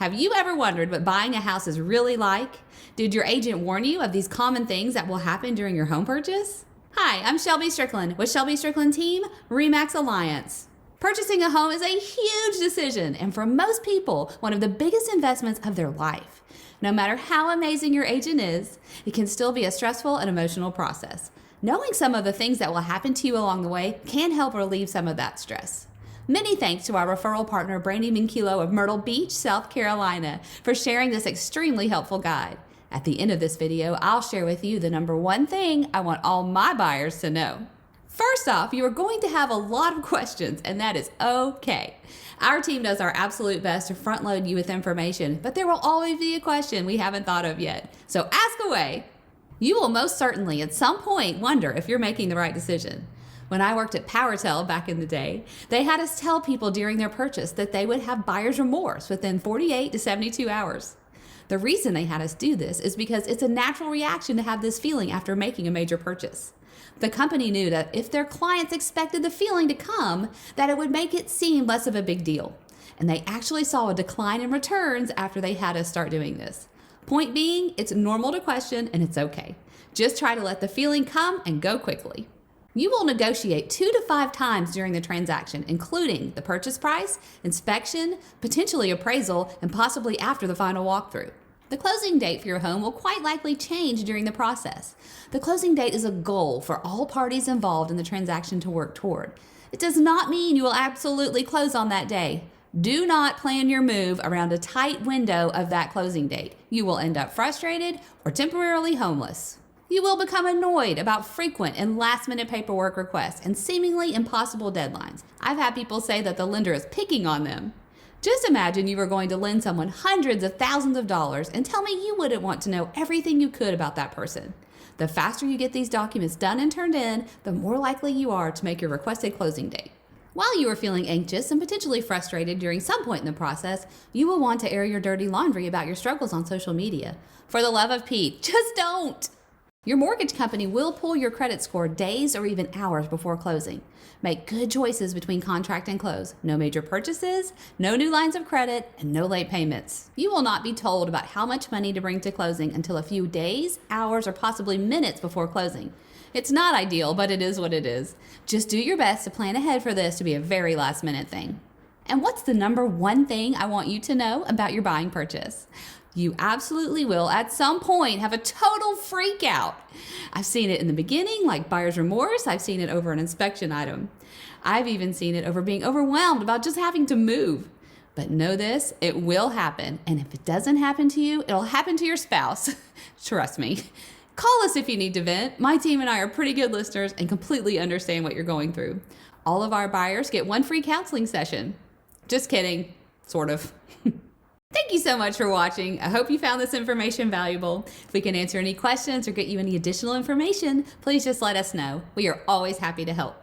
Have you ever wondered what buying a house is really like? Did your agent warn you of these common things that will happen during your home purchase? Hi, I'm Shelby Stricklin with Shelby Stricklin Team Remax Alliance. Purchasing a home is a huge decision, and for most people, one of the biggest investments of their life. No matter how amazing your agent is, it can still be a stressful and emotional process. Knowing some of the things that will happen to you along the way can help relieve some of that stress. Many thanks to our referral partner, Brandi Minchillo of Myrtle Beach, South Carolina, for sharing this extremely helpful guide. At the end of this video, I'll share with you the number one thing I want all my buyers to know. First off, you are going to have a lot of questions, and that is okay. Our team does our absolute best to front load you with information, but there will always be a question we haven't thought of yet. So ask away. You will most certainly at some point wonder if you're making the right decision. When I worked at PowerTel back in the day, they had us tell people during their purchase that they would have buyer's remorse within 48 to 72 hours. The reason they had us do this is because it's a natural reaction to have this feeling after making a major purchase. The company knew that if their clients expected the feeling to come, that it would make it seem less of a big deal. And they actually saw a decline in returns after they had us start doing this. Point being, it's normal to question and it's okay. Just try to let the feeling come and go quickly. You will negotiate 2 to 5 times during the transaction, including the purchase price, inspection, potentially appraisal, and possibly after the final walkthrough. The closing date for your home will quite likely change during the process. The closing date is a goal for all parties involved in the transaction to work toward. It does not mean you will absolutely close on that day. Do not plan your move around a tight window of that closing date. You will end up frustrated or temporarily homeless. You will become annoyed about frequent and last-minute paperwork requests and seemingly impossible deadlines. I've had people say that the lender is picking on them. Just imagine you were going to lend someone hundreds of thousands of dollars and tell me you wouldn't want to know everything you could about that person. The faster you get these documents done and turned in, the more likely you are to make your requested closing date. While you are feeling anxious and potentially frustrated during some point in the process, you will want to air your dirty laundry about your struggles on social media. For the love of Pete, just don't! Your mortgage company will pull your credit score days or even hours before closing. Make good choices between contract and close. No major purchases, no new lines of credit, and no late payments. You will not be told about how much money to bring to closing until a few days, hours, or possibly minutes before closing. It's not ideal, but it is what it is. Just do your best to plan ahead for this to be a very last-minute thing. And what's the number one thing I want you to know about your buying purchase? You absolutely will at some point have a total freak out. I've seen it in the beginning, like buyer's remorse. I've seen it over an inspection item. I've even seen it over being overwhelmed about just having to move. But know this, it will happen. And if it doesn't happen to you, it'll happen to your spouse. Trust me. Call us if you need to vent. My team and I are pretty good listeners and completely understand what you're going through. All of our buyers get one free counseling session. Just kidding, sort of. Thank you so much for watching. I hope you found this information valuable. If we can answer any questions or get you any additional information, please just let us know. We are always happy to help.